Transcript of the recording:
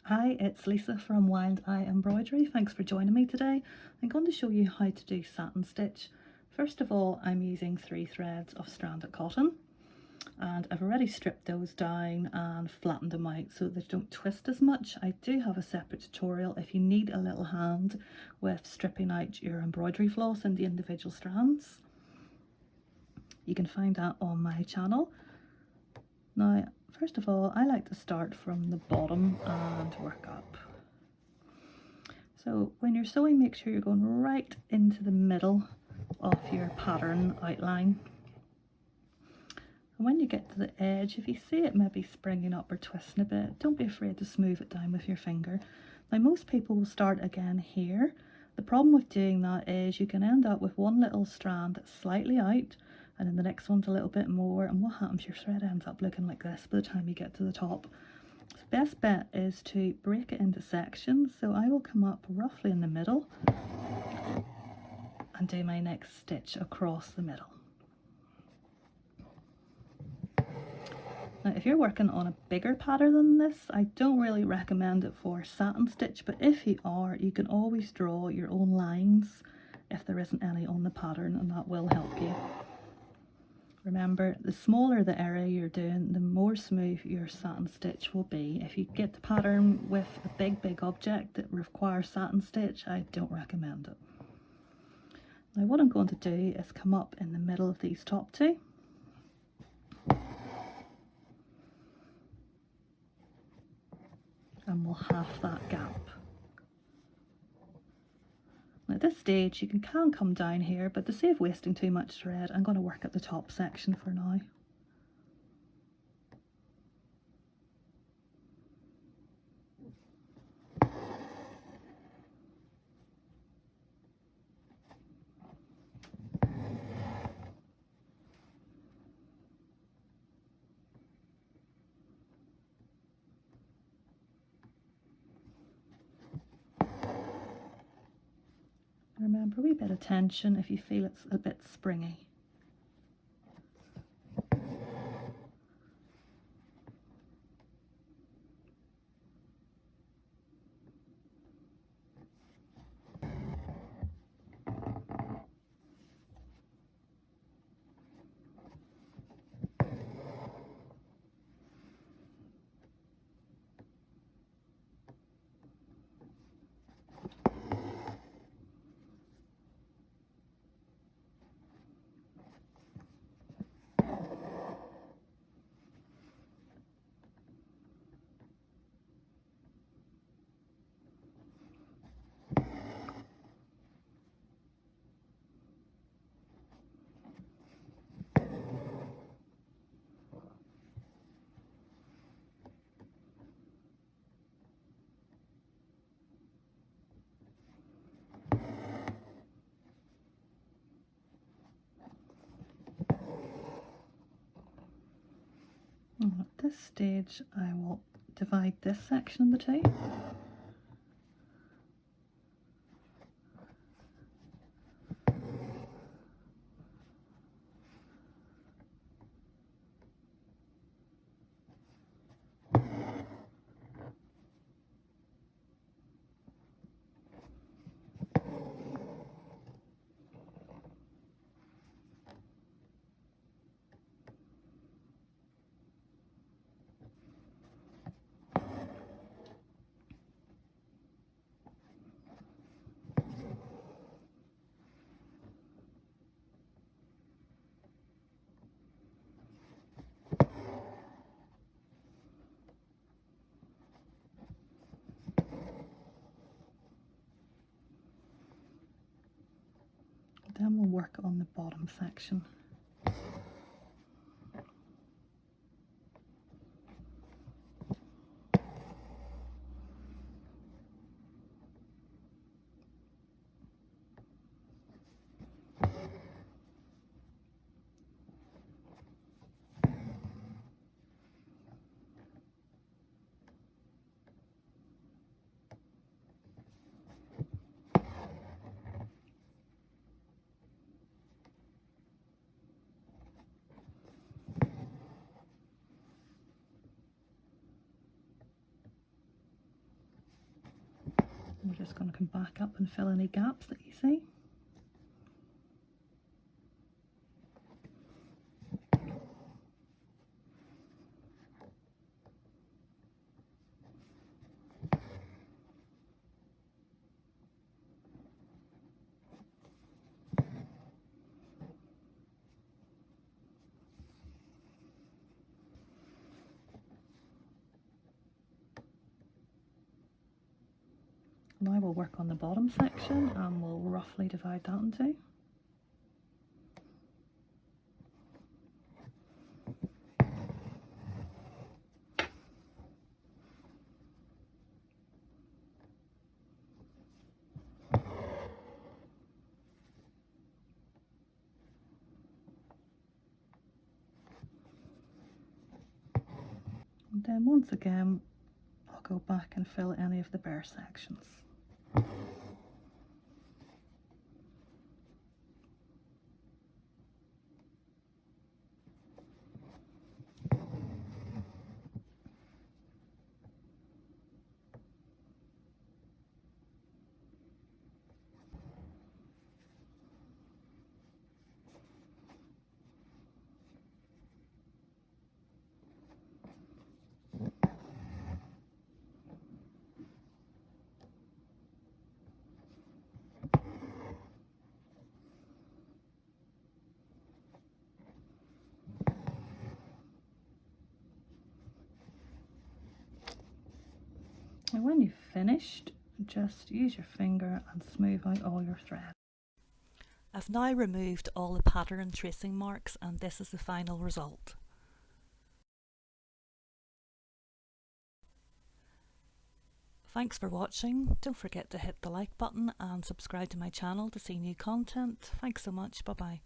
Hi, it's Lisa from Wild Eye Embroidery. Thanks for joining me today. I'm going to show you how to do satin stitch. First of all, I'm using 3 threads of stranded cotton, and I've already stripped those down and flattened them out so they don't twist as much. I do have a separate tutorial if you need a little hand with stripping out your embroidery floss in the individual strands. You can find that on my channel. Now, first of all, I like to start from the bottom and work up. So when you're sewing, make sure you're going right into the middle of your pattern outline. And when you get to the edge, if you see it maybe springing up or twisting a bit, don't be afraid to smooth it down with your finger. Now most people will start again here. The problem with doing that is you can end up with one little strand that's slightly out, and then the next one's a little bit more, and what happens, your thread ends up looking like this by the time you get to the top. So best bet is to break it into sections. So I will come up roughly in the middle and do my next stitch across the middle. Now if you're working on a bigger pattern than this, I don't really recommend it for satin stitch, but if you are, you can always draw your own lines if there isn't any on the pattern, and that will help you. Remember, the smaller the area you're doing, the more smooth your satin stitch will be. If you get the pattern with a big object that requires satin stitch, I don't recommend it. Now what I'm going to do is come up in the middle of these top two. And we'll half that gap. Now at this stage you can come down here, but to save wasting too much thread, I'm going to work at the top section for now. Remember, a wee bit of tension if you feel it's a bit springy. And at this stage I will divide this section into two. Then we'll work on the bottom section. just going to come back up and fill any gaps that you see. Now we'll work on the bottom section and we'll roughly divide that in two. And then once again, I'll go back and fill any of the bare sections. And when you've finished, just use your finger and smooth out all your thread. I've now removed all the pattern tracing marks and this is the final result. Thanks for watching. Don't forget to hit the like button and subscribe to my channel to see new content. Thanks so much. Bye bye.